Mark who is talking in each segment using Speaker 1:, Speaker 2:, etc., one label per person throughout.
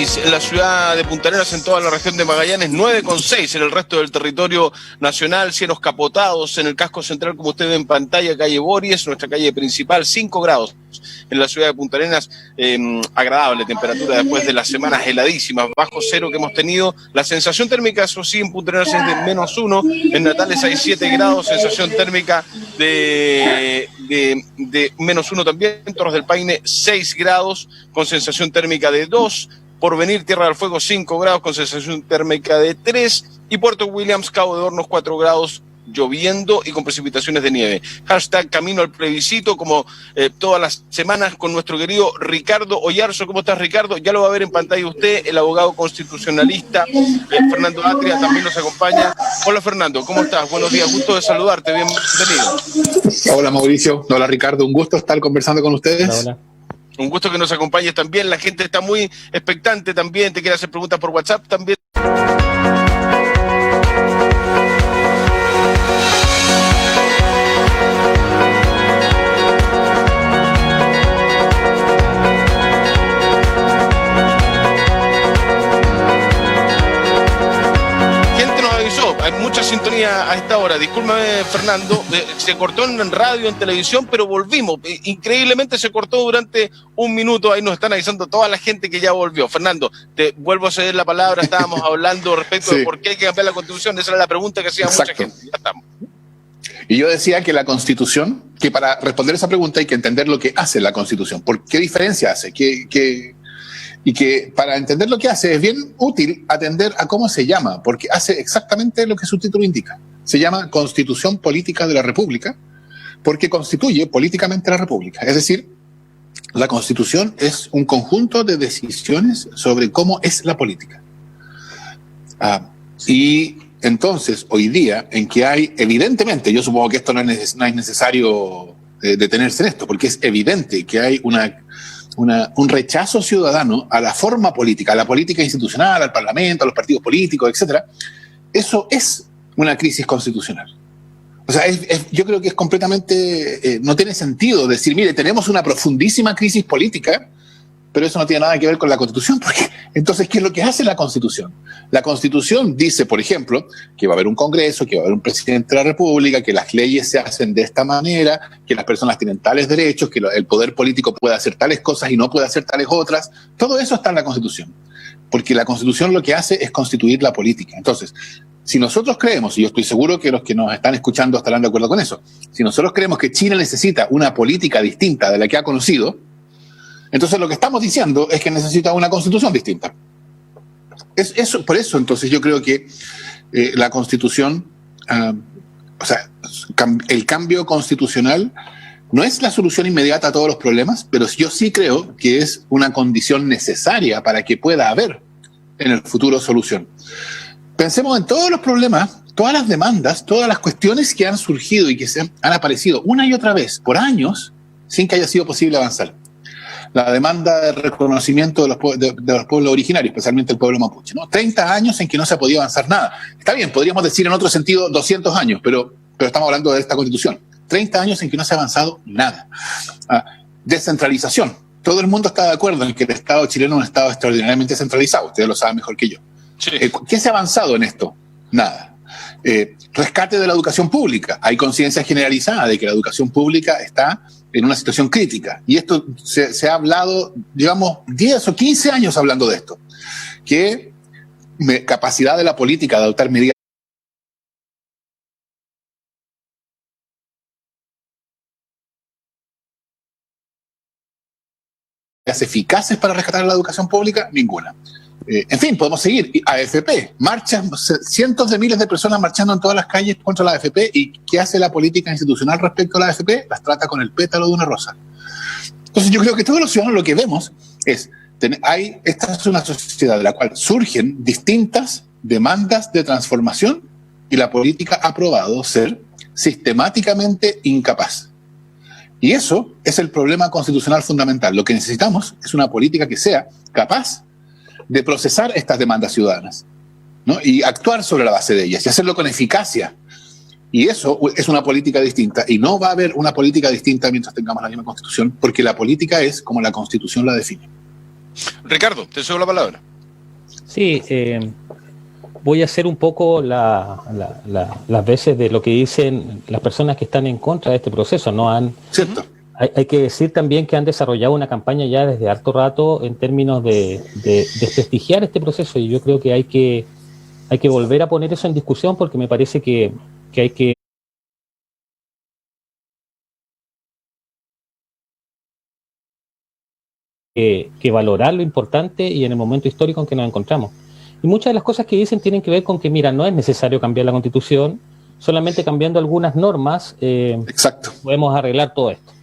Speaker 1: 6 en la ciudad de Punta Arenas, en toda la región de Magallanes, 9,6 en el resto del territorio nacional, cielos capotados en el casco central, como usted ve en pantalla, calle Bories, nuestra calle principal, 5 grados en la ciudad de Punta Arenas, agradable temperatura después de las semanas heladísimas, bajo cero que hemos tenido. La sensación térmica, eso sí, en Punta Arenas es de -1, en Natales hay 7 grados, sensación térmica de -1 también, Torres del Paine 6 grados, con sensación térmica de 2, Porvenir, Tierra del Fuego 5 grados, con sensación térmica de 3, y Puerto Williams, Cabo de Hornos 4 grados, lloviendo y con precipitaciones de nieve. Hashtag camino al plebiscito, como todas las semanas, con nuestro querido Ricardo Oyarzo. ¿Cómo estás, Ricardo? Ya lo va a ver en pantalla usted, el abogado constitucionalista. Fernando Atria también nos acompaña. Hola, Fernando, ¿cómo estás? Buenos días, gusto de saludarte, bienvenido.
Speaker 2: Hola, Mauricio. Hola, Ricardo, un gusto estar conversando con ustedes.
Speaker 3: Hola.
Speaker 1: Un gusto que nos acompañes también, la gente está muy expectante también, te quiere hacer preguntas por WhatsApp también. Hay mucha sintonía a esta hora. Discúlpame, Fernando, se cortó en radio, en televisión, pero volvimos. Increíblemente se cortó durante un minuto. Ahí nos están avisando toda la gente que ya volvió. Fernando, te vuelvo a ceder la palabra. Estábamos hablando respecto de por qué hay que cambiar la Constitución. Esa era la pregunta que hacía mucha gente. Ya estamos.
Speaker 2: Y yo decía que la Constitución, que para responder esa pregunta hay que entender lo que hace la Constitución. ¿Por qué diferencia hace? Y que para entender lo que hace es bien útil atender a cómo se llama, porque hace exactamente lo que su título indica. Se llama Constitución Política de la República, porque constituye políticamente la República. Es decir, la Constitución es un conjunto de decisiones sobre cómo es la política. Y entonces, hoy día, en que hay, evidentemente, yo supongo que esto no es necesario detenerse en esto, porque es evidente que hay un rechazo ciudadano a la forma política, a la política institucional, al Parlamento, a los partidos políticos, etcétera. Eso es una crisis constitucional. O sea, yo creo que es completamente, no tiene sentido decir, mire, tenemos una profundísima crisis política, pero eso no tiene nada que ver con la Constitución, porque entonces, ¿qué es lo que hace la Constitución? La Constitución dice, por ejemplo, que va a haber un Congreso, que va a haber un presidente de la República, que las leyes se hacen de esta manera, que las personas tienen tales derechos, que el poder político puede hacer tales cosas y no puede hacer tales otras. Todo eso está en la Constitución, porque la Constitución lo que hace es constituir la política. Entonces, si nosotros creemos, y yo estoy seguro que los que nos están escuchando estarán de acuerdo con eso, si nosotros creemos que China necesita una política distinta de la que ha conocido, entonces lo que estamos diciendo es que necesita una constitución distinta. Por eso entonces yo creo que la constitución, el cambio constitucional no es la solución inmediata a todos los problemas, pero yo sí creo que es una condición necesaria para que pueda haber en el futuro solución. Pensemos en todos los problemas, todas las demandas, todas las cuestiones que han surgido y que han aparecido una y otra vez por años sin que haya sido posible avanzar. La demanda de reconocimiento de los pueblos originarios, especialmente el pueblo mapuche, ¿no? 30 años en que no se ha podido avanzar nada. Está bien, podríamos decir en otro sentido 200 años, pero estamos hablando de esta Constitución. 30 años en que no se ha avanzado nada. Descentralización. Todo el mundo está de acuerdo en que el Estado chileno es un Estado extraordinariamente centralizado. Ustedes lo saben mejor que yo.
Speaker 1: Sí.
Speaker 2: ¿Qué se ha avanzado en esto? Nada. Rescate de la educación pública. Hay conciencia generalizada de que la educación pública está en una situación crítica. Y esto se ha hablado, digamos, 10 o 15 años hablando de esto. Que capacidad de la política de adoptar medidas eficaces para rescatar la educación pública, ninguna. En fin, podemos seguir. AFP, marchas, cientos de miles de personas marchando en todas las calles contra la AFP. ¿Y qué hace la política institucional respecto a la AFP? Las trata con el pétalo de una rosa. Entonces yo creo que todos los ciudadanos lo que vemos es, esta es una sociedad de la cual surgen distintas demandas de transformación y la política ha probado ser sistemáticamente incapaz. Y eso es el problema constitucional fundamental. Lo que necesitamos es una política que sea capaz de procesar estas demandas ciudadanas, ¿no? Y actuar sobre la base de ellas y hacerlo con eficacia. Y eso es una política distinta. Y no va a haber una política distinta mientras tengamos la misma Constitución, porque la política es como la Constitución la define.
Speaker 1: Ricardo, te cedo la palabra.
Speaker 3: Sí, voy a hacer un poco las veces de lo que dicen las personas que están en contra de este proceso. No han,
Speaker 2: ¿Cierto?
Speaker 3: hay que decir también que han desarrollado una campaña ya desde harto rato en términos de desprestigiar este proceso, y yo creo que hay que volver a poner eso en discusión, porque me parece que hay que valorar lo importante y en el momento histórico en que nos encontramos. Y muchas de las cosas que dicen tienen que ver con que, mira, no es necesario cambiar la Constitución, solamente cambiando algunas normas
Speaker 2: Exacto.
Speaker 3: podemos arreglar todo esto.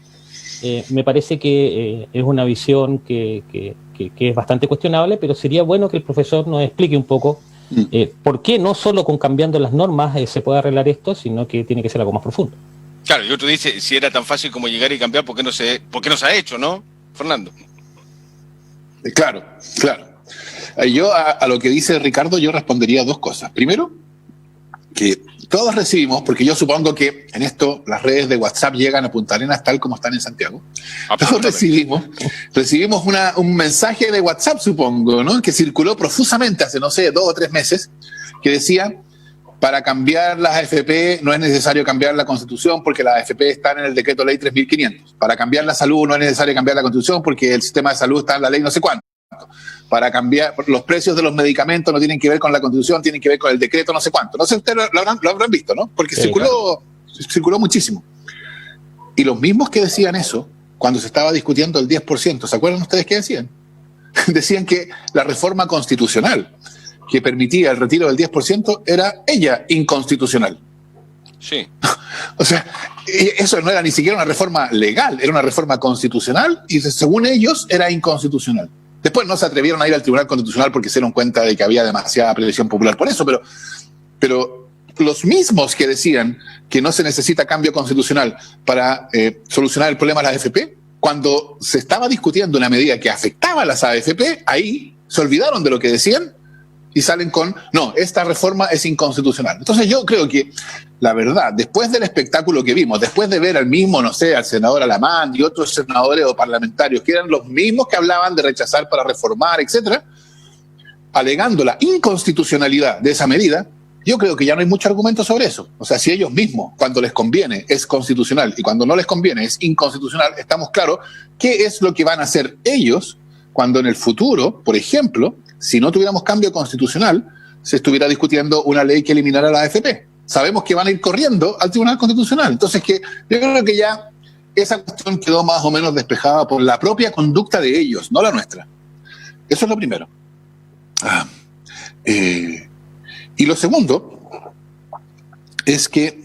Speaker 3: Me parece que es una visión que es bastante cuestionable, pero sería bueno que el profesor nos explique un poco por qué no solo con cambiando las normas se puede arreglar esto, sino que tiene que ser algo más profundo.
Speaker 1: Claro, y otro dice, si era tan fácil como llegar y cambiar, ¿por qué no se ha hecho, no, Fernando?
Speaker 2: Claro. Yo a lo que dice Ricardo, yo respondería dos cosas. Primero, que todos recibimos, porque yo supongo que en esto las redes de WhatsApp llegan a Punta Arenas tal como están en Santiago. Todos recibimos un mensaje de WhatsApp, supongo, ¿no? Que circuló profusamente hace, no sé, 2 o 3 meses, que decía: para cambiar las AFP no es necesario cambiar la Constitución porque las AFP están en el decreto ley 3500. Para cambiar la salud no es necesario cambiar la Constitución porque el sistema de salud está en la ley no sé cuánto. Para cambiar los precios de los medicamentos no tienen que ver con la Constitución, tienen que ver con el decreto no sé cuánto. No sé, ustedes lo habrán visto, ¿no? Porque circuló muchísimo. Y los mismos que decían eso, cuando se estaba discutiendo el 10%, ¿se acuerdan ustedes qué decían? Decían que la reforma constitucional que permitía el retiro del 10% era ella inconstitucional.
Speaker 1: Sí.
Speaker 2: O sea, eso no era ni siquiera una reforma legal, era una reforma constitucional y según ellos era inconstitucional. Después no se atrevieron a ir al Tribunal Constitucional porque se dieron cuenta de que había demasiada presión popular por eso, pero los mismos que decían que no se necesita cambio constitucional para solucionar el problema de las AFP, cuando se estaba discutiendo una medida que afectaba a las AFP, ahí se olvidaron de lo que decían y salen con, no, esta reforma es inconstitucional. Entonces yo creo que, la verdad, después del espectáculo que vimos, después de ver al mismo, no sé, al senador Alamán y otros senadores o parlamentarios que eran los mismos que hablaban de rechazar para reformar, etcétera, alegando la inconstitucionalidad de esa medida, yo creo que ya no hay mucho argumento sobre eso. O sea, si ellos mismos, cuando les conviene, es constitucional y cuando no les conviene es inconstitucional, estamos claros qué es lo que van a hacer ellos cuando en el futuro, por ejemplo, si no tuviéramos cambio constitucional, se estuviera discutiendo una ley que eliminara la AFP. Sabemos que van a ir corriendo al Tribunal Constitucional. Entonces, yo creo que ya esa cuestión quedó más o menos despejada por la propia conducta de ellos, no la nuestra. Eso es lo primero. Y lo segundo es que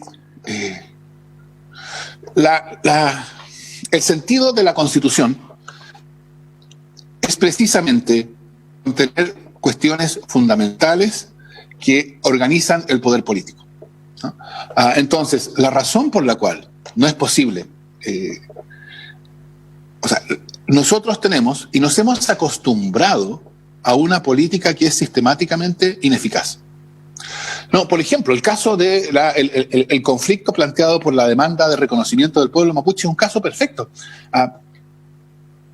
Speaker 2: el sentido de la Constitución es precisamente tener cuestiones fundamentales que organizan el poder político, ¿no? Entonces, la razón por la cual no es posible, nosotros tenemos y nos hemos acostumbrado a una política que es sistemáticamente ineficaz. No, por ejemplo, el caso de el conflicto planteado por la demanda de reconocimiento del pueblo mapuche es un caso perfecto.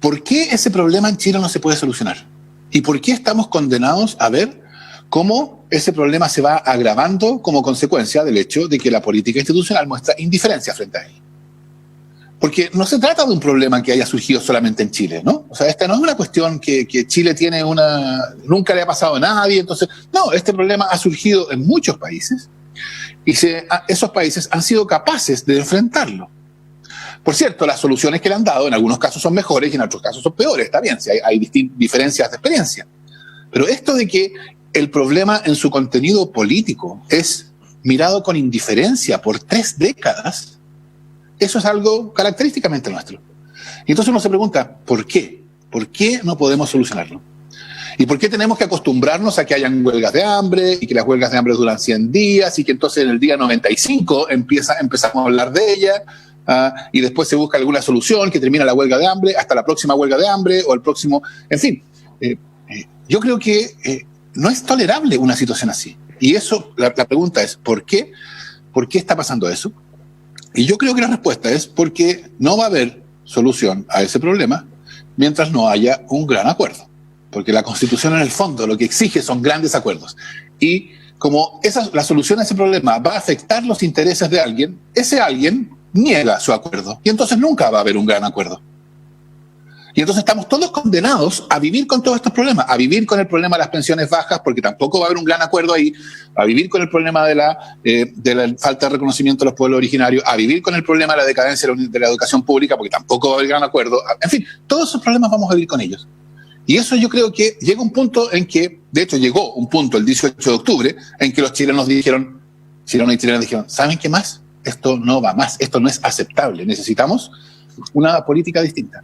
Speaker 2: ¿Por qué ese problema en Chile no se puede solucionar? ¿Y por qué estamos condenados a ver cómo ese problema se va agravando como consecuencia del hecho de que la política institucional muestra indiferencia frente a él? Porque no se trata de un problema que haya surgido solamente en Chile, ¿no? O sea, esta no es una cuestión que Chile tiene nunca le ha pasado a nadie, entonces, no, este problema ha surgido en muchos países y esos países han sido capaces de enfrentarlo. Por cierto, las soluciones que le han dado en algunos casos son mejores y en otros casos son peores, está bien, si hay diferencias de experiencia. Pero esto de que el problema en su contenido político es mirado con indiferencia por 3 décadas, eso es algo característicamente nuestro. Y entonces uno se pregunta, ¿por qué? ¿Por qué no podemos solucionarlo? ¿Y por qué tenemos que acostumbrarnos a que hayan huelgas de hambre y que las huelgas de hambre duran 100 días y que entonces en el día 95 empezamos a hablar de ella? Y después se busca alguna solución que termina la huelga de hambre, hasta la próxima huelga de hambre o el próximo... En fin, yo creo que no es tolerable una situación así. Y eso, la pregunta es, ¿por qué? ¿Por qué está pasando eso? Y yo creo que la respuesta es porque no va a haber solución a ese problema mientras no haya un gran acuerdo. porque la Constitución en el fondo lo que exige son grandes acuerdos. Y como la solución a ese problema va a afectar los intereses de alguien, ese alguien niega su acuerdo. Y entonces nunca va a haber un gran acuerdo. Y entonces estamos todos condenados a vivir con todos estos problemas, a vivir con el problema de las pensiones bajas, porque tampoco va a haber un gran acuerdo ahí, a vivir con el problema de la falta de reconocimiento de los pueblos originarios, a vivir con el problema de la decadencia de la educación pública, porque tampoco va a haber gran acuerdo. En fin, todos esos problemas vamos a vivir con ellos. Y eso yo creo que llega un punto en que, de hecho llegó un punto el 18 de octubre, en que los chilenos y chilenas dijeron, ¿saben qué más? Esto no va más, esto no es aceptable, necesitamos una política distinta.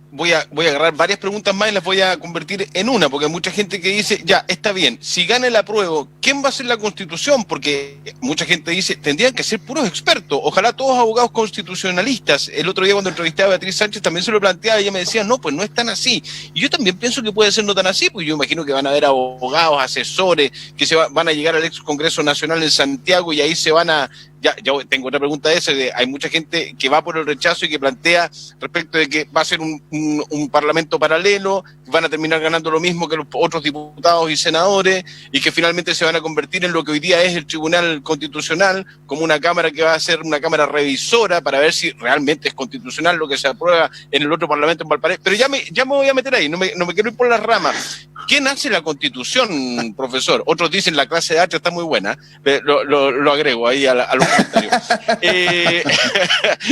Speaker 1: Voy a agarrar varias preguntas más y las voy a convertir en una, porque hay mucha gente que dice, ya, está bien, si gana el apruebo, ¿quién va a hacer la Constitución? Porque mucha gente dice, tendrían que ser puros expertos, ojalá todos abogados constitucionalistas. El otro día cuando entrevisté a Beatriz Sánchez también se lo planteaba y ella me decía, no, pues no es tan así. Y yo también pienso que puede ser no tan así, pues yo imagino que van a haber abogados, asesores, que van a llegar al ex Congreso Nacional en Santiago y ahí se van a... Ya tengo otra pregunta de esa, hay mucha gente que va por el rechazo y que plantea respecto de que va a ser un parlamento paralelo, van a terminar ganando lo mismo que los otros diputados y senadores, y que finalmente se van a convertir en lo que hoy día es el Tribunal Constitucional, como una cámara que va a ser una cámara revisora para ver si realmente es constitucional lo que se aprueba en el otro parlamento en Valparaíso. Pero ya me voy a meter ahí, no me quiero ir por las ramas. ¿Quién hace la Constitución, profesor? Otros dicen la clase de H está muy buena, lo agrego ahí a los comentarios.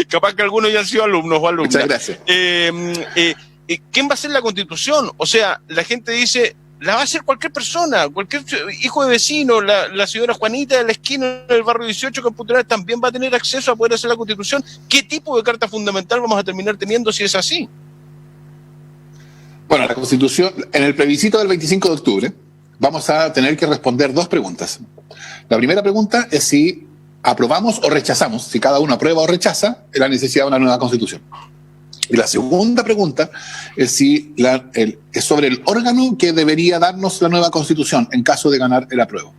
Speaker 1: Capaz que algunos ya han sido alumnos o alumnas.
Speaker 2: Muchas gracias.
Speaker 1: ¿Quién va a hacer la Constitución? O sea, la gente dice, la va a hacer cualquier persona, cualquier hijo de vecino, la señora Juanita de la esquina del barrio 18 que en Punta Arenas también va a tener acceso a poder hacer la Constitución. ¿Qué tipo de carta fundamental vamos a terminar teniendo si es así?
Speaker 2: Bueno, la Constitución, en el plebiscito del 25 de octubre, vamos a tener que responder dos preguntas. La primera pregunta es si aprobamos o rechazamos, si cada uno aprueba o rechaza la necesidad de una nueva Constitución. Y la segunda pregunta es es sobre el órgano que debería darnos la nueva Constitución en caso de ganar el apruebo.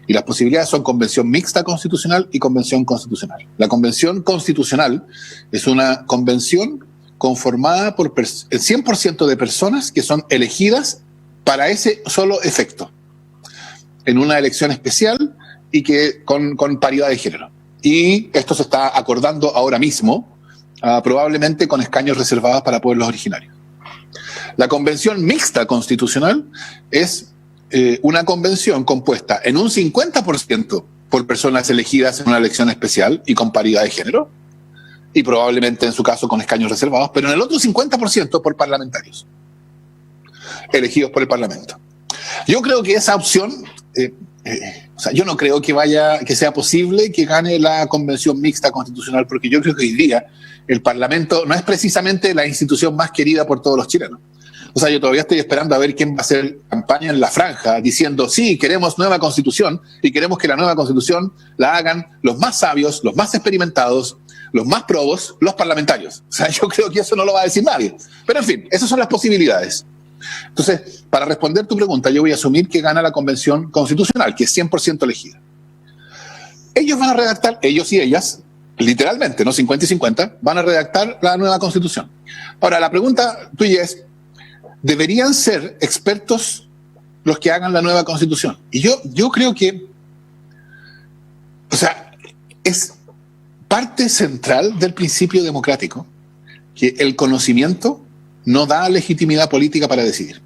Speaker 2: Y las posibilidades son convención mixta constitucional y convención constitucional. La convención constitucional es una convención conformada por el 100% de personas que son elegidas para ese solo efecto, en una elección especial y que con paridad de género. Y esto se está acordando ahora mismo, probablemente con escaños reservados para pueblos originarios. La convención mixta constitucional es una convención compuesta en un 50% por personas elegidas en una elección especial y con paridad de género, y probablemente en su caso con escaños reservados, pero en el otro 50% por parlamentarios, elegidos por el Parlamento. Yo creo que esa opción, yo no creo que sea posible que gane la convención mixta constitucional, porque yo creo que hoy día el Parlamento no es precisamente la institución más querida por todos los chilenos. O sea, yo todavía estoy esperando a ver quién va a hacer campaña en la franja diciendo, sí, queremos nueva Constitución y queremos que la nueva Constitución la hagan los más sabios, los más experimentados, los más probos, los parlamentarios. O sea, yo creo que eso no lo va a decir nadie. Pero en fin, esas son las posibilidades. Entonces, para responder tu pregunta, yo voy a asumir que gana la Convención Constitucional, que es 100% elegida. Ellos van a redactar, ellos y ellas, literalmente, no 50 y 50, van a redactar la nueva Constitución. Ahora, la pregunta tuya es, ¿deberían ser expertos los que hagan la nueva Constitución? Y yo creo que, o sea, es parte central del principio democrático que el conocimiento no da legitimidad política para decidir.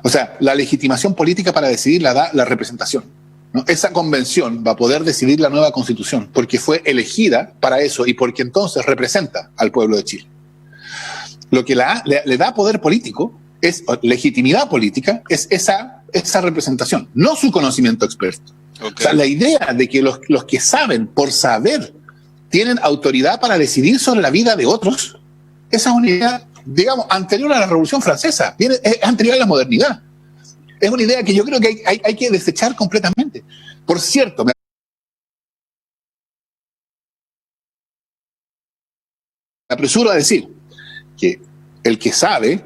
Speaker 2: O sea, la legitimación política para decidir la da la representación, ¿no? Esa convención va a poder decidir la nueva Constitución porque fue elegida para eso y porque entonces representa al pueblo de Chile. Lo que le da poder político, es legitimidad política, es esa representación, no su conocimiento experto. Okay. O sea, la idea de que los que saben por saber tienen autoridad para decidir sobre la vida de otros, esa es una idea, digamos, anterior a la Revolución Francesa, es anterior a la modernidad. Es una idea que yo creo que hay que desechar completamente. Por cierto, me apresuro a decir que el que sabe,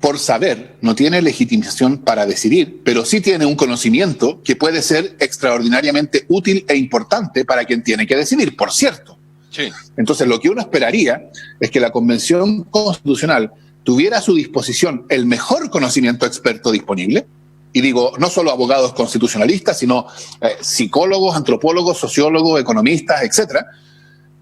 Speaker 2: por saber, no tiene legitimación para decidir, pero sí tiene un conocimiento que puede ser extraordinariamente útil e importante para quien tiene que decidir, por cierto. Sí. Entonces, lo que uno esperaría es que la Convención Constitucional tuviera a su disposición el mejor conocimiento experto disponible, y digo, no solo abogados constitucionalistas, sino psicólogos, antropólogos, sociólogos, economistas, etcétera,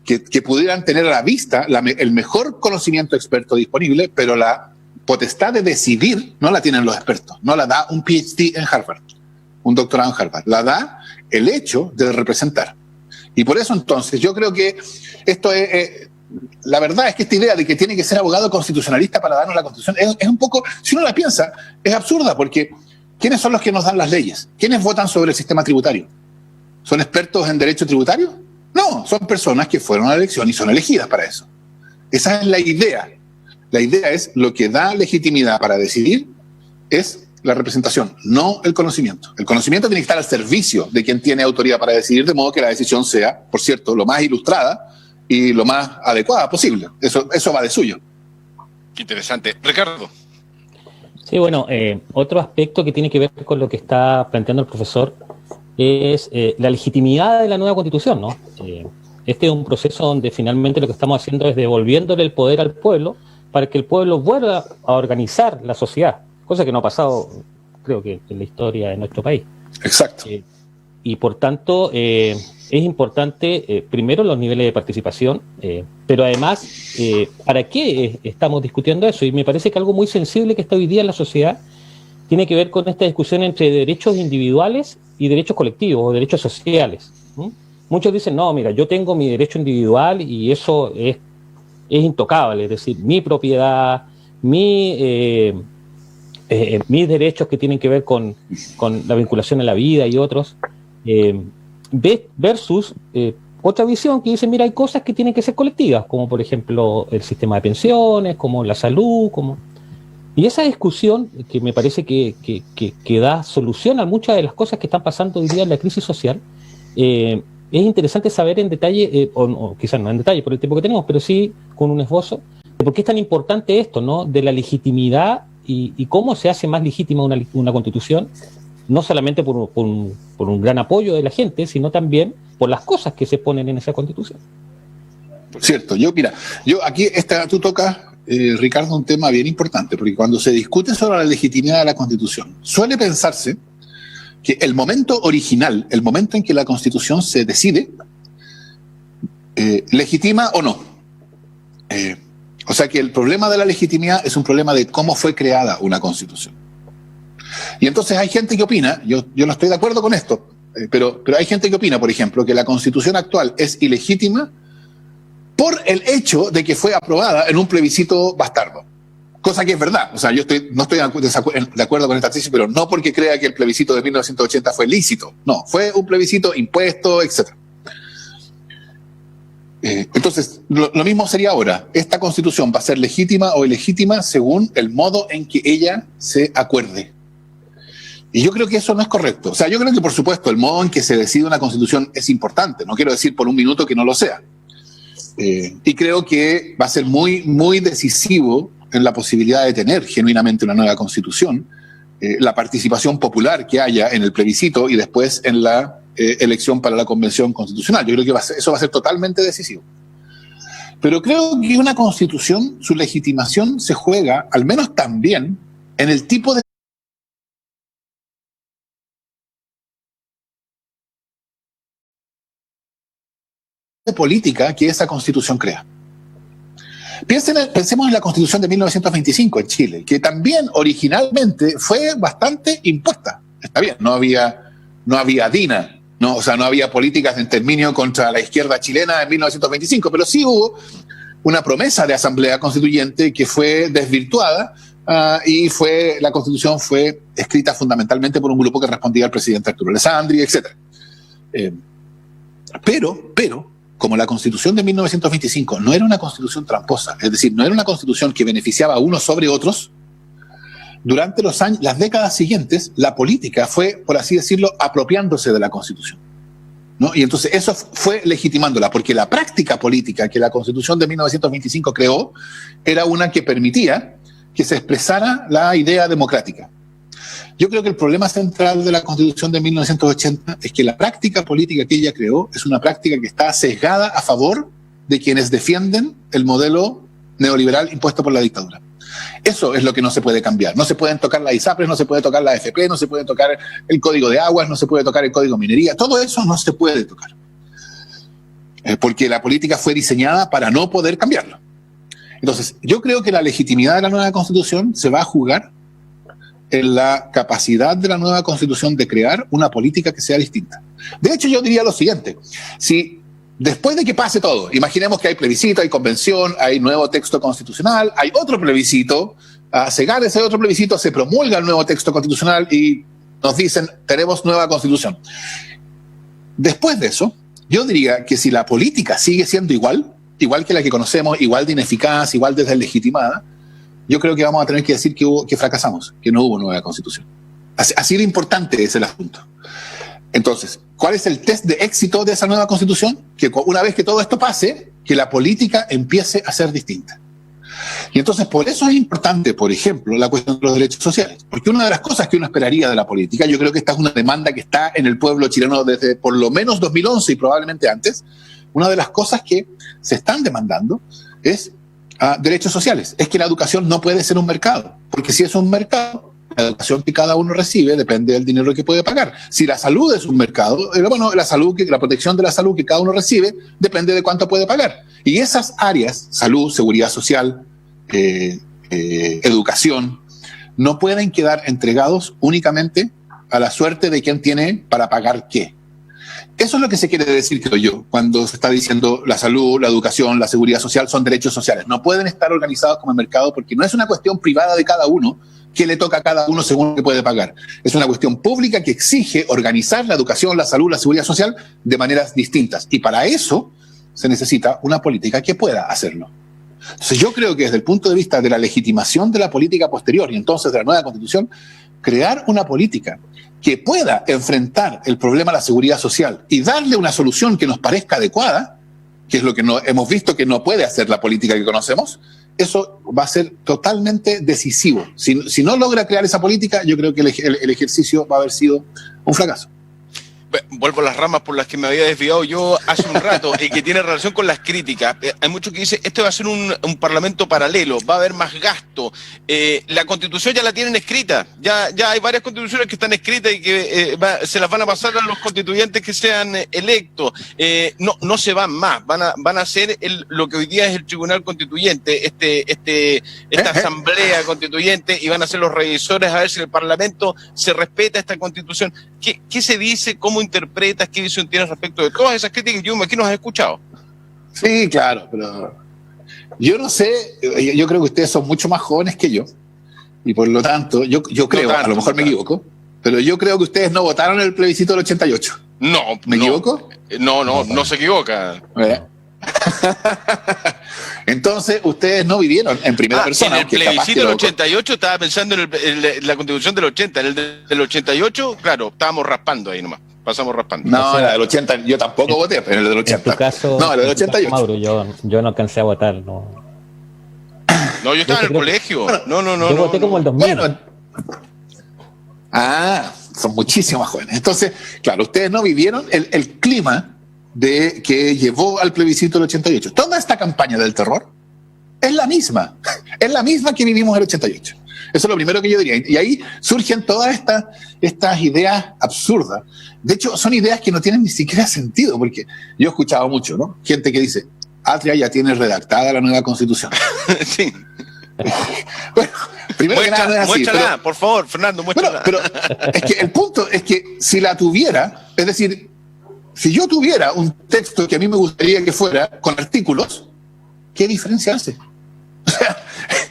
Speaker 2: que pudieran tener a la vista el mejor conocimiento experto disponible, pero la potestad de decidir no la tienen los expertos, no la da un PhD en Harvard, un doctorado en Harvard, la da el hecho de representar. Y por eso entonces yo creo que esto es... la verdad es que esta idea de que tiene que ser abogado constitucionalista para darnos la Constitución es un poco, si uno la piensa, es absurda, porque ¿quiénes son los que nos dan las leyes? ¿Quiénes votan sobre el sistema tributario? ¿Son expertos en derecho tributario? No, son personas que fueron a la elección y son elegidas para eso. Esa es la idea. La idea es lo que da legitimidad para decidir es la representación, no el conocimiento. El conocimiento tiene que estar al servicio de quien tiene autoridad para decidir, de modo que la decisión sea, por cierto, lo más ilustrada y lo más adecuada posible. Eso va de suyo.
Speaker 1: Qué interesante. Ricardo.
Speaker 3: Sí, bueno, otro aspecto que tiene que ver con lo que está planteando el profesor es la legitimidad de la nueva Constitución, ¿no? Este es un proceso donde finalmente lo que estamos haciendo es devolviéndole el poder al pueblo para que el pueblo vuelva a organizar la sociedad, cosa que no ha pasado, creo que, en la historia de nuestro país.
Speaker 2: Exacto.
Speaker 3: Y por tanto, es importante, primero, los niveles de participación, pero además, ¿para qué estamos discutiendo eso? Y me parece que algo muy sensible que está hoy día en la sociedad tiene que ver con esta discusión entre derechos individuales y derechos colectivos o derechos sociales. Muchos dicen, no, mira, yo tengo mi derecho individual y eso es intocable, es decir, mi propiedad, mis derechos que tienen que ver con la vinculación a la vida y otros, versus otra visión que dice, mira, hay cosas que tienen que ser colectivas, como por ejemplo el sistema de pensiones, como la salud, y esa discusión que me parece que da solución a muchas de las cosas que están pasando hoy día en la crisis social. Es interesante saber en detalle, o quizás no en detalle por el tiempo que tenemos, pero sí con un esbozo, de por qué es tan importante esto, ¿no? De la legitimidad y cómo se hace más legítima una Constitución, no solamente por un gran apoyo de la gente, sino también por las cosas que se ponen en esa Constitución.
Speaker 2: Por cierto, yo aquí tú tocas, Ricardo, un tema bien importante, porque cuando se discute sobre la legitimidad de la Constitución, suele pensarse que el momento original, el momento en que la Constitución se decide, legitima o no. O sea que el problema de la legitimidad es un problema de cómo fue creada una Constitución. Y entonces hay gente que opina, yo no estoy de acuerdo con esto, pero hay gente que opina, por ejemplo, que la Constitución actual es ilegítima por el hecho de que fue aprobada en un plebiscito bastardo. Cosa que es verdad. O sea, yo no estoy de acuerdo con esta tesis, pero no porque crea que el plebiscito de 1980 fue lícito. No, fue un plebiscito impuesto, etc. Entonces, lo mismo sería ahora. Esta Constitución va a ser legítima o ilegítima según el modo en que ella se acuerde. Y yo creo que eso no es correcto. O sea, yo creo que, por supuesto, el modo en que se decide una Constitución es importante. No quiero decir por un minuto que no lo sea. Y creo que va a ser muy, muy decisivo en la posibilidad de tener genuinamente una nueva Constitución, la participación popular que haya en el plebiscito y después en la elección para la Convención Constitucional. Yo creo que eso va a ser totalmente decisivo. Pero creo que una Constitución, su legitimación se juega, al menos también, en el tipo de política que esa Constitución crea. Pensemos en la Constitución de 1925 en Chile, que también originalmente fue bastante impuesta. Está bien, no había DINA, no había políticas de exterminio contra la izquierda chilena en 1925, pero sí hubo una promesa de asamblea constituyente que fue desvirtuada y la Constitución fue escrita fundamentalmente por un grupo que respondía al presidente Arturo Alessandri, etc. Pero como la Constitución de 1925 no era una Constitución tramposa, es decir, no era una Constitución que beneficiaba a unos sobre otros, durante las décadas siguientes, la política fue, por así decirlo, apropiándose de la Constitución, ¿no? Y entonces eso fue legitimándola, porque la práctica política que la Constitución de 1925 creó era una que permitía que se expresara la idea democrática. Yo creo que el problema central de la Constitución de 1980 es que la práctica política que ella creó es una práctica que está sesgada a favor de quienes defienden el modelo neoliberal impuesto por la dictadura. Eso es lo que no se puede cambiar. No se pueden tocar las ISAPRES, no se puede tocar la AFP, no se puede tocar el Código de Aguas, no se puede tocar el Código de Minería. Todo eso no se puede tocar. Porque la política fue diseñada para no poder cambiarlo. Entonces, yo creo que la legitimidad de la nueva Constitución se va a jugar en la capacidad de la nueva Constitución de crear una política que sea distinta. De hecho, yo diría lo siguiente. Si después de que pase todo, imaginemos que hay plebiscito, hay convención, hay nuevo texto constitucional, hay otro plebiscito, se gana ese otro plebiscito, se promulga el nuevo texto constitucional y nos dicen, tenemos nueva Constitución. Después de eso, yo diría que si la política sigue siendo igual que la que conocemos, igual de ineficaz, igual de deslegitimada, yo creo que vamos a tener que decir que fracasamos, que no hubo nueva Constitución. Así de importante es el asunto. Entonces, ¿cuál es el test de éxito de esa nueva Constitución? Que una vez que todo esto pase, que la política empiece a ser distinta. Y entonces, por eso es importante, por ejemplo, la cuestión de los derechos sociales. Porque una de las cosas que uno esperaría de la política, yo creo que esta es una demanda que está en el pueblo chileno desde por lo menos 2011 y probablemente antes, una de las cosas que se están demandando es derechos sociales. Es que la educación no puede ser un mercado, porque si es un mercado, la educación que cada uno recibe depende del dinero que puede pagar. Si la salud es un mercado, bueno, la protección de la salud que cada uno recibe depende de cuánto puede pagar. Y esas áreas, salud, seguridad social, educación, no pueden quedar entregados únicamente a la suerte de quien tiene para pagar qué. Eso es lo que se quiere decir, creo yo, cuando se está diciendo la salud, la educación, la seguridad social son derechos sociales. No pueden estar organizados como mercado porque no es una cuestión privada de cada uno que le toca a cada uno según lo que puede pagar. Es una cuestión pública que exige organizar la educación, la salud, la seguridad social de maneras distintas. Y para eso se necesita una política que pueda hacerlo. Entonces yo creo que desde el punto de vista de la legitimación de la política posterior y entonces de la nueva Constitución, crear una política que pueda enfrentar el problema de la seguridad social y darle una solución que nos parezca adecuada, que es lo que hemos visto que no puede hacer la política que conocemos, eso va a ser totalmente decisivo. Si no logra crear esa política, yo creo que el ejercicio va a haber sido un fracaso.
Speaker 1: Vuelvo a las ramas por las que me había desviado yo hace un rato y que tiene relación con las críticas. Hay muchos que dicen, este va a ser un parlamento paralelo, va a haber más gasto. La Constitución ya la tienen escrita, ya hay varias constituciones que están escritas y que se las van a pasar a los constituyentes que sean electos. No se van más, van a hacer lo que hoy día es el Tribunal Constituyente, esta Asamblea Constituyente, y van a ser los revisores a ver si el Parlamento se respeta esta Constitución. ¿Qué se dice? ¿Cómo interpretas? ¿Qué visión tienes respecto de todas esas críticas que yo me imagino has escuchado?
Speaker 2: Sí, claro, pero yo no sé, yo creo que ustedes son mucho más jóvenes que yo y por lo tanto, yo creo, a lo mejor me equivoco, pero yo creo que ustedes no votaron en el plebiscito del 88.
Speaker 1: No.
Speaker 2: ¿Me equivoco?
Speaker 1: No se equivoca.
Speaker 2: Entonces, ustedes no vivieron en primera persona.
Speaker 1: En el plebiscito del 88 estaba pensando en la Constitución del 80, en el del 88, claro, estábamos raspando ahí nomás. Pasamos raspando.
Speaker 2: No, la del 80, yo tampoco voté, pero en el del 80.
Speaker 3: En tu caso,
Speaker 2: no, el del 88.
Speaker 3: Mauro, yo no alcancé a votar, no.
Speaker 1: No, yo estaba en el colegio. No.
Speaker 3: Yo voté como el 2000.
Speaker 2: Bueno, son muchísimo más jóvenes. Entonces, claro, ustedes no vivieron el clima que llevó al plebiscito del 88. Toda esta campaña del terror es la misma que vivimos el 88. Eso es lo primero que yo diría. Y ahí surgen todas estas ideas absurdas. De hecho, son ideas que no tienen ni siquiera sentido, porque yo he escuchado mucho, ¿no? Gente que dice, Atria ya tiene redactada la nueva Constitución.
Speaker 1: Sí.
Speaker 2: Bueno, primero que nada no es así.
Speaker 1: Muéstrala, por favor, Fernando, muéstrala.
Speaker 2: Pero es que el punto es que si la tuviera, es decir, si yo tuviera un texto que a mí me gustaría que fuera con artículos, ¿qué diferencia hace? O sea,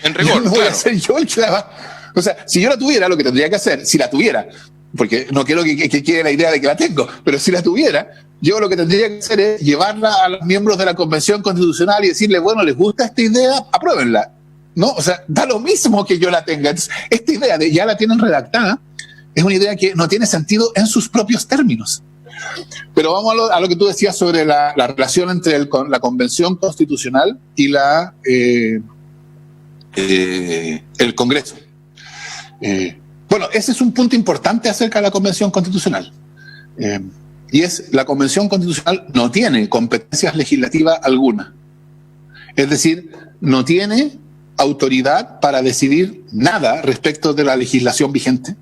Speaker 1: en rigor,
Speaker 2: no voy a ser yo el que la va. O sea, si yo la tuviera, lo que tendría que hacer, si la tuviera, porque no quiero que quede la idea de que la tengo, pero si la tuviera, yo lo que tendría que hacer es llevarla a los miembros de la Convención Constitucional y decirle, bueno, ¿les gusta esta idea? Apruébenla. ¿No? O sea, da lo mismo que yo la tenga. Entonces, esta idea de ya la tienen redactada es una idea que no tiene sentido en sus propios términos. Pero vamos a lo que tú decías sobre la relación entre la Convención Constitucional y el Congreso. Bueno, ese es un punto importante acerca de la Convención Constitucional. Y es, la Convención Constitucional no tiene competencias legislativas alguna. Es decir, no tiene autoridad para decidir nada respecto de la legislación vigente,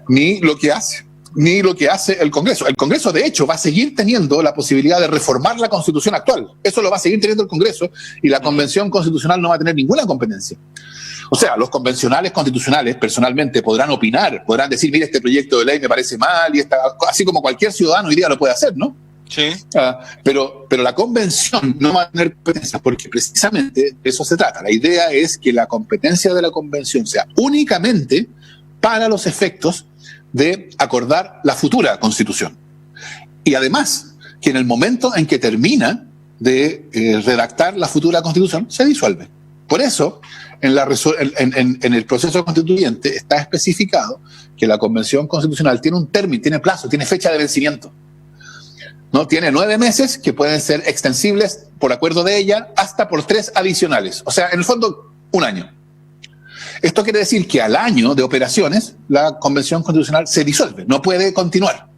Speaker 2: ni lo que hace el Congreso. El Congreso, de hecho, va a seguir teniendo la posibilidad de reformar la Constitución actual. Eso lo va a seguir teniendo el Congreso, y la Convención Constitucional no va a tener ninguna competencia. O sea, los convencionales constitucionales personalmente podrán opinar, podrán decir, mire, este proyecto de ley me parece mal, y así como cualquier ciudadano hoy día lo puede hacer, ¿no?
Speaker 1: Sí.
Speaker 2: Pero la convención no va a tener competencias, porque precisamente de eso se trata. La idea es que la competencia de la convención sea únicamente para los efectos de acordar la futura constitución. Y además, que en el momento en que termina de redactar la futura constitución, se disuelve. Por eso, en el proceso constituyente está especificado que la Convención Constitucional tiene un término, tiene plazo, tiene fecha de vencimiento. ¿No? Tiene 9 meses que pueden ser extensibles por acuerdo de ella hasta por 3 adicionales. O sea, en el fondo, 1 año. Esto quiere decir que al año de operaciones la Convención Constitucional se disuelve, no puede continuar.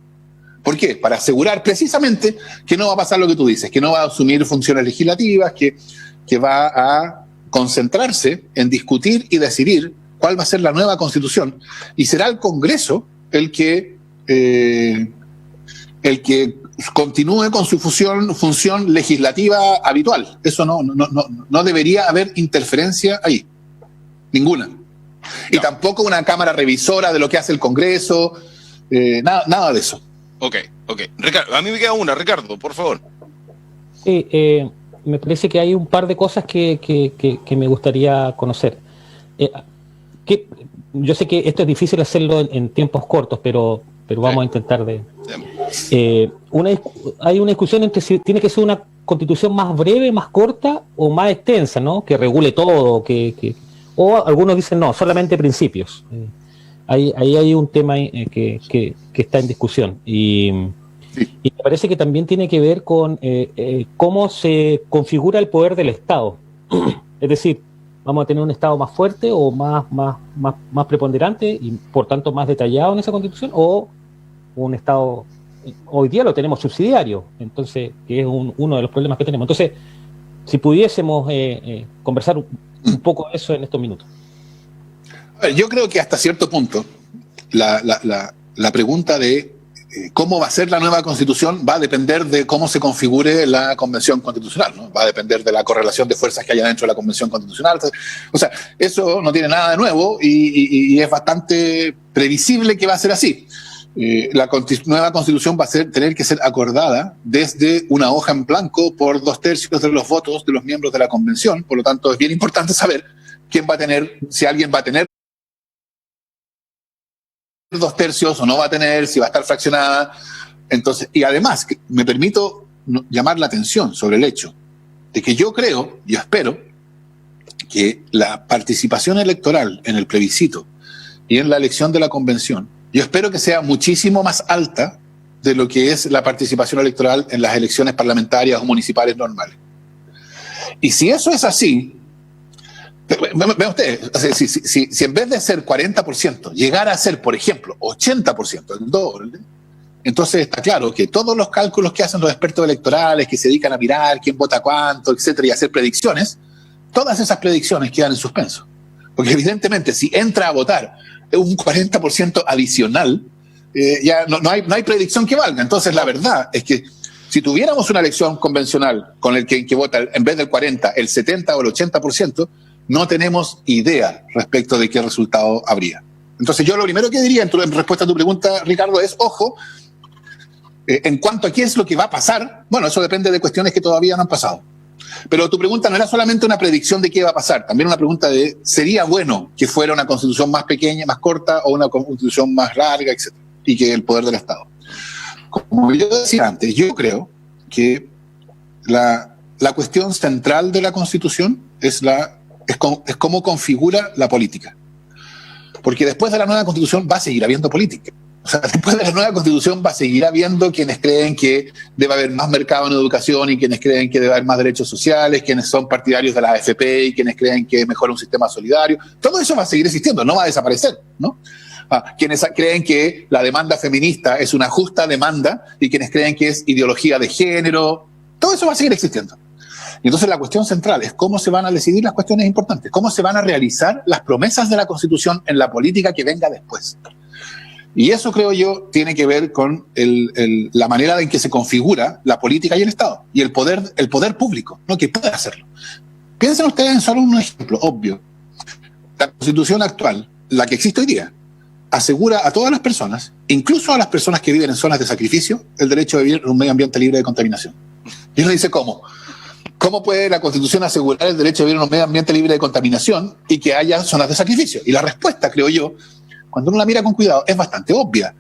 Speaker 2: ¿Por qué? Para asegurar precisamente que no va a pasar lo que tú dices, que no va a asumir funciones legislativas, que va a concentrarse en discutir y decidir cuál va a ser la nueva Constitución. Y será el Congreso el que continúe con su función legislativa habitual. Eso no debería haber interferencia ahí. Ninguna. No. Y tampoco una cámara revisora de lo que hace el Congreso, nada de eso.
Speaker 1: Ok. Ricardo, a mí me queda una, Ricardo, por favor.
Speaker 3: Sí, me parece que hay un par de cosas que me gustaría conocer. Yo sé que esto es difícil hacerlo en tiempos cortos, pero vamos a intentar de... hay una discusión entre si tiene que ser una constitución más breve, más corta o más extensa, ¿no? Que regule todo, o algunos dicen no, solamente principios. Ahí hay un tema que está en discusión. Y me parece que también tiene que ver con cómo se configura el poder del Estado. Es decir, vamos a tener un Estado más fuerte o más preponderante y por tanto más detallado en esa Constitución, o un Estado, hoy día lo tenemos subsidiario, entonces, que es uno de los problemas que tenemos. Entonces, si pudiésemos conversar un poco de eso en estos minutos.
Speaker 2: Yo creo que hasta cierto punto la pregunta de cómo va a ser la nueva Constitución va a depender de cómo se configure la Convención Constitucional, ¿no? Va a depender de la correlación de fuerzas que haya dentro de la Convención Constitucional. O sea, eso no tiene nada de nuevo y es bastante previsible que va a ser así. La nueva Constitución va a tener que ser acordada desde una hoja en blanco por 2/3 de los votos de los miembros de la Convención. Por lo tanto, es bien importante saber quién va a tener, si alguien va a tener 2/3 o no va a tener, si va a estar fraccionada. Entonces, y además, me permito llamar la atención sobre el hecho de que yo espero que la participación electoral en el plebiscito y en la elección de la Convención, yo espero que sea muchísimo más alta de lo que es la participación electoral en las elecciones parlamentarias o municipales normales. Y si eso es así, vea usted, si en vez de ser 40%, llegara a ser, por ejemplo, 80%, el doble, entonces está claro que todos los cálculos que hacen los expertos electorales, que se dedican a mirar quién vota cuánto, etcétera, y hacer predicciones, todas esas predicciones quedan en suspenso. Porque evidentemente, si entra a votar un 40% adicional, ya no hay predicción que valga. Entonces, la verdad es que si tuviéramos una elección convencional con el que vota, en vez del 40, el 70 o el 80%, no tenemos idea respecto de qué resultado habría. Entonces, yo lo primero que diría en respuesta a tu pregunta, Ricardo, es, ojo, en cuanto a qué es lo que va a pasar, bueno, eso depende de cuestiones que todavía no han pasado. Pero tu pregunta no era solamente una predicción de qué va a pasar, también una pregunta de, ¿sería bueno que fuera una constitución más pequeña, más corta, o una constitución más larga, etcétera, y que el poder del Estado? Como yo decía antes, yo creo que la cuestión central de la Constitución es cómo configura la política. Porque después de la nueva Constitución va a seguir habiendo política. O sea, después de la nueva Constitución va a seguir habiendo quienes creen que debe haber más mercado en educación y quienes creen que debe haber más derechos sociales, quienes son partidarios de la AFP y quienes creen que es mejor un sistema solidario. Todo eso va a seguir existiendo, no va a desaparecer, ¿no? Quienes creen que la demanda feminista es una justa demanda y quienes creen que es ideología de género, todo eso va a seguir existiendo. Y entonces la cuestión central es cómo se van a decidir las cuestiones importantes, cómo se van a realizar las promesas de la Constitución en la política que venga después. Y eso, creo yo, tiene que ver con la manera en que se configura la política y el Estado, y el poder público, ¿no? Que puede hacerlo. Piensen ustedes en solo un ejemplo obvio. La Constitución actual, la que existe hoy día, asegura a todas las personas, incluso a las personas que viven en zonas de sacrificio, el derecho de vivir en un medio ambiente libre de contaminación. Y uno dice, ¿cómo? ¿Cómo puede la Constitución asegurar el derecho de vivir en un medio ambiente libre de contaminación y que haya zonas de sacrificio? Y la respuesta, creo yo, cuando uno la mira con cuidado, es bastante obvia.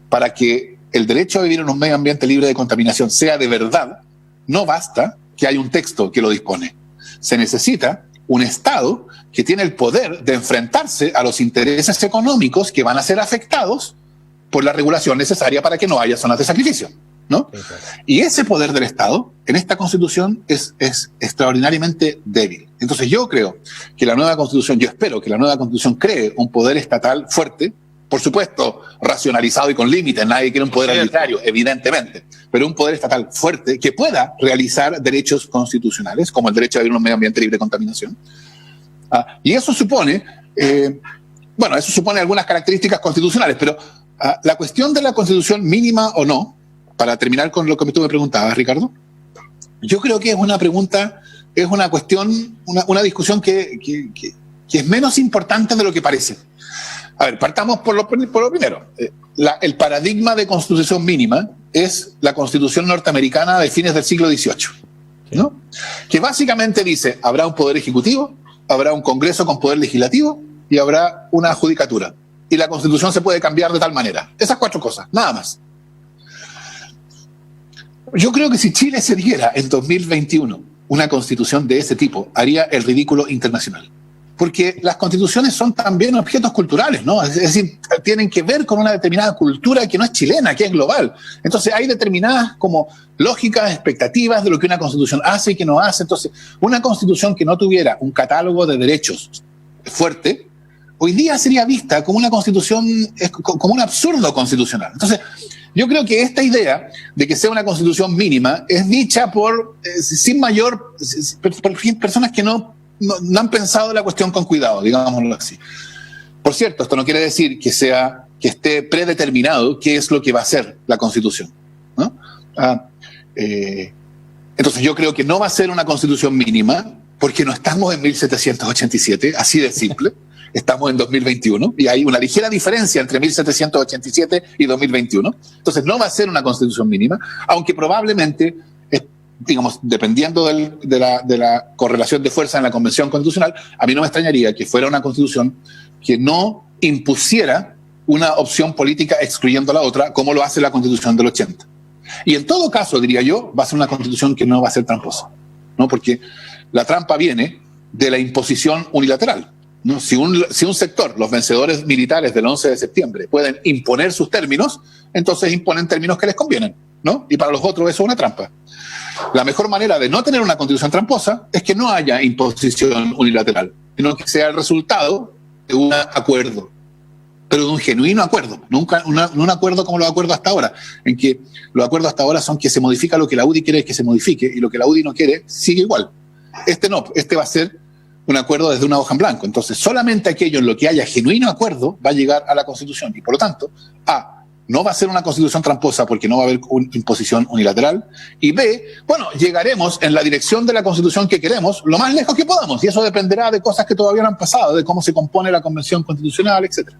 Speaker 2: Para que el derecho a vivir en un medio ambiente libre de contaminación sea de verdad, no basta que haya un texto que lo dispone. Se necesita un Estado que tiene el poder de enfrentarse a los intereses económicos que van a ser afectados por la regulación necesaria para que no haya zonas de sacrificio, ¿no? Sí, claro. Y ese poder del Estado en esta Constitución es extraordinariamente débil. Entonces yo creo que la nueva Constitución, yo espero que la nueva Constitución cree un poder estatal fuerte, por supuesto racionalizado y con límites, nadie quiere un poder arbitrario, evidentemente, pero un poder estatal fuerte que pueda realizar derechos constitucionales, como el derecho a vivir en un medio ambiente libre de contaminación. Y eso supone, eso supone algunas características constitucionales, pero la cuestión de la Constitución mínima o no, para terminar con lo que tú me preguntabas, Ricardo, yo creo que es una pregunta, es una cuestión, una discusión que es menos importante de lo que parece. A ver, partamos por lo primero. El paradigma de constitución mínima es la Constitución norteamericana de fines del siglo XVIII, ¿no? Que básicamente dice, habrá un poder ejecutivo, habrá un Congreso con poder legislativo y habrá una judicatura. Y la Constitución se puede cambiar de tal manera. Esas 4 cosas, nada más. Yo creo que si Chile se diera en 2021 una Constitución de ese tipo, haría el ridículo internacional. Porque las constituciones son también objetos culturales, ¿no? Es decir, tienen que ver con una determinada cultura que no es chilena, que es global. Entonces hay determinadas como lógicas, expectativas de lo que una constitución hace y que no hace. Entonces, una constitución que no tuviera un catálogo de derechos fuerte, hoy día sería vista como una constitución, como un absurdo constitucional. Entonces, yo creo que esta idea de que sea una constitución mínima es dicha por personas que no han pensado la cuestión con cuidado, digámoslo así. Por cierto, esto no quiere decir que esté predeterminado qué es lo que va a ser la Constitución, ¿no? Entonces yo creo que no va a ser una Constitución mínima porque no estamos en 1787, así de simple. Estamos en 2021 y hay una ligera diferencia entre 1787 y 2021. Entonces no va a ser una Constitución mínima, aunque probablemente, digamos, dependiendo de la correlación de fuerza en la Convención Constitucional, a mí no me extrañaría que fuera una Constitución que no impusiera una opción política excluyendo la otra, como lo hace la Constitución del 80. Y en todo caso, diría yo, va a ser una Constitución que no va a ser tramposa, ¿no? Porque la trampa viene de la imposición unilateral, ¿no? Si un sector, los vencedores militares del 11 de septiembre, pueden imponer sus términos, entonces imponen términos que les convienen, ¿no? Y para los otros eso es una trampa. La mejor manera de no tener una constitución tramposa es que no haya imposición unilateral, sino que sea el resultado de un acuerdo, pero de un genuino acuerdo, nunca un acuerdo como los acuerdos hasta ahora, en que los acuerdos hasta ahora son que se modifica lo que la UDI quiere que se modifique y lo que la UDI no quiere sigue igual. Este no, este va a ser un acuerdo desde una hoja en blanco. Entonces, solamente aquello en lo que haya genuino acuerdo va a llegar a la Constitución. Y por lo tanto, no va a ser una Constitución tramposa porque no va a haber imposición unilateral. Y B, llegaremos en la dirección de la Constitución que queremos lo más lejos que podamos. Y eso dependerá de cosas que todavía no han pasado, de cómo se compone la Convención Constitucional, etcétera.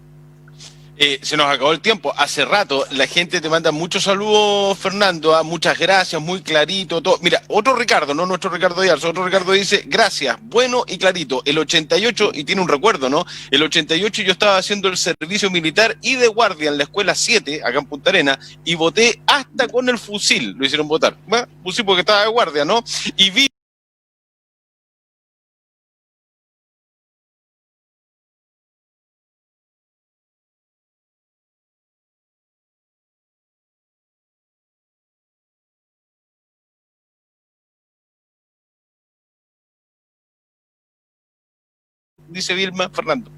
Speaker 1: Se nos acabó el tiempo. Hace rato la gente te manda muchos saludos, Fernando. Muchas gracias, muy clarito. Todo. Mira, otro Ricardo, no nuestro Ricardo Díaz, otro Ricardo dice, gracias, bueno y clarito. El 88, y tiene un recuerdo, ¿no? El 88 yo estaba haciendo el servicio militar y de guardia en la escuela 7, acá en Punta Arenas, y voté hasta con el fusil. Lo hicieron votar. Bueno, fusil porque estaba de guardia, ¿no? Y vi dice Vilma, Fernando.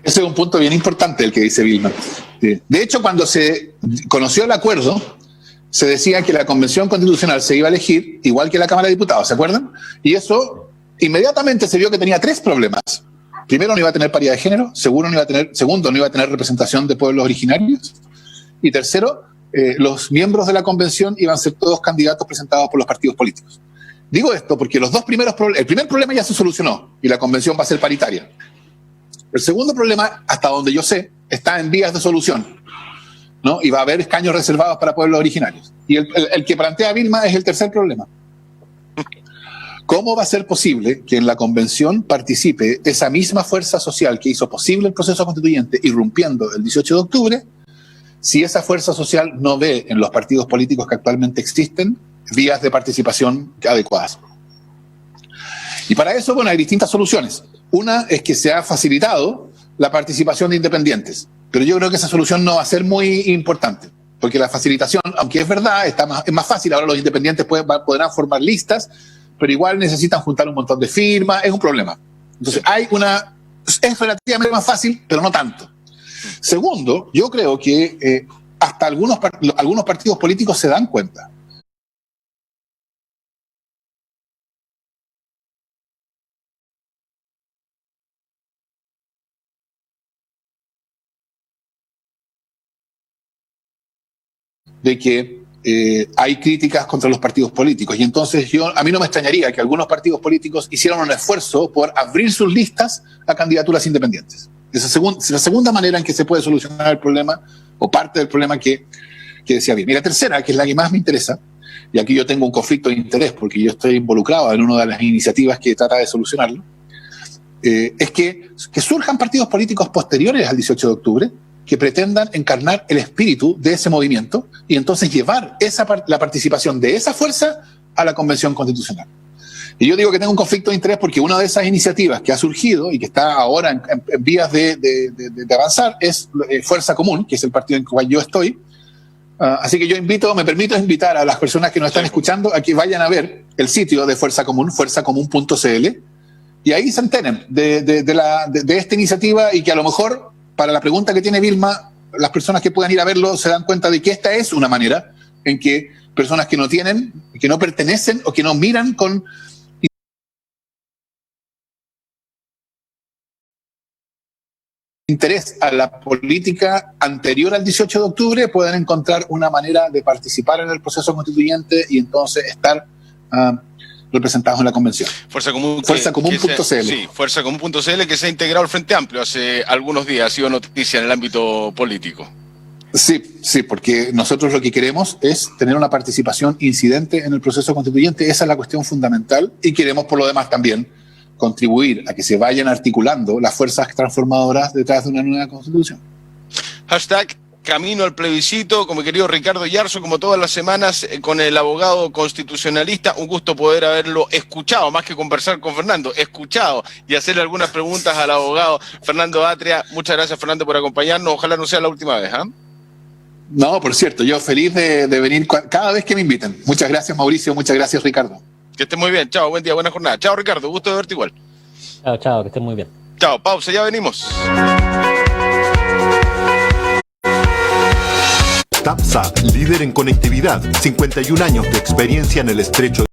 Speaker 2: Ese es un punto bien importante el que dice Vilma. De hecho, cuando se conoció el acuerdo, se decía que la Convención Constitucional se iba a elegir igual que la Cámara de Diputados, ¿se acuerdan? Y eso inmediatamente se vio que tenía 3 problemas. Primero, no iba a tener paridad de género. Segundo, no iba a tener representación de pueblos originarios. Y tercero, los miembros de la Convención iban a ser todos candidatos presentados por los partidos políticos. Digo esto porque los 2 primeros problemas, el primer problema ya se solucionó y la Convención va a ser paritaria. El segundo problema, hasta donde yo sé, está en vías de solución, ¿no? Y va a haber escaños reservados para pueblos originarios. Y el que plantea Vilma es el tercer problema. ¿Cómo va a ser posible que en la Convención participe esa misma fuerza social que hizo posible el proceso constituyente, irrumpiendo el 18 de octubre, si esa fuerza social no ve en los partidos políticos que actualmente existen vías de participación adecuadas? Y para eso, bueno, hay distintas soluciones. Una es que se ha facilitado la participación de independientes, pero yo creo que esa solución no va a ser muy importante, porque la facilitación, aunque es verdad, es más fácil. Ahora los independientes podrán formar listas, pero igual necesitan juntar un montón de firmas, es un problema. Entonces es relativamente más fácil, pero no tanto. Segundo, yo creo que hasta algunos partidos políticos se dan cuenta de que hay críticas contra los partidos políticos, y entonces a mí no me extrañaría que algunos partidos políticos hicieran un esfuerzo por abrir sus listas a candidaturas independientes. Esa es la segunda manera en que se puede solucionar el problema, o parte del problema que decía bien. Y la tercera, que es la que más me interesa, y aquí yo tengo un conflicto de interés porque yo estoy involucrado en una de las iniciativas que trata de solucionarlo, es que surjan partidos políticos posteriores al 18 de octubre que pretendan encarnar el espíritu de ese movimiento y entonces llevar la participación de esa fuerza a la Convención Constitucional. Y yo digo que tengo un conflicto de interés porque una de esas iniciativas que ha surgido y que está ahora en vías de avanzar es Fuerza Común, que es el partido en el cual yo estoy. Así que me permito invitar a las personas que nos están escuchando a que vayan a ver el sitio de Fuerza Común, fuerzacomún.cl, y ahí se enteren de esta iniciativa, y que a lo mejor, para la pregunta que tiene Vilma, las personas que puedan ir a verlo se dan cuenta de que esta es una manera en que personas que no tienen, que no pertenecen o que no miran con interés a la política anterior al 18 de octubre pueden encontrar una manera de participar en el proceso constituyente y entonces estar representados en la convención. Fuerzacomún.cl.
Speaker 1: Sí, fuerzacomún.cl, que se ha integrado al Frente Amplio hace algunos días, ha sido noticia en el ámbito político.
Speaker 2: Sí, porque nosotros lo que queremos es tener una participación incidente en el proceso constituyente, esa es la cuestión fundamental, y queremos por lo demás también contribuir a que se vayan articulando las fuerzas transformadoras detrás de una nueva constitución.
Speaker 1: Hashtag Camino al plebiscito, con mi querido Ricardo Yarzo, como todas las semanas, con el abogado constitucionalista. Un gusto poder haberlo escuchado, más que conversar con Fernando, escuchado y hacerle algunas preguntas al abogado Fernando Atria. Muchas gracias, Fernando, por acompañarnos. Ojalá no sea la última vez, ¿eh?
Speaker 2: No, por cierto, yo feliz de venir cada vez que me inviten. Muchas gracias, Mauricio, muchas gracias, Ricardo.
Speaker 1: Que estés muy bien, chao, buen día, buena jornada. Chao, Ricardo, gusto de verte igual.
Speaker 3: Chao, que estés muy bien.
Speaker 1: Chao, pausa, ya venimos.
Speaker 4: TAPSAT, líder en conectividad, 51 años de experiencia en el estrecho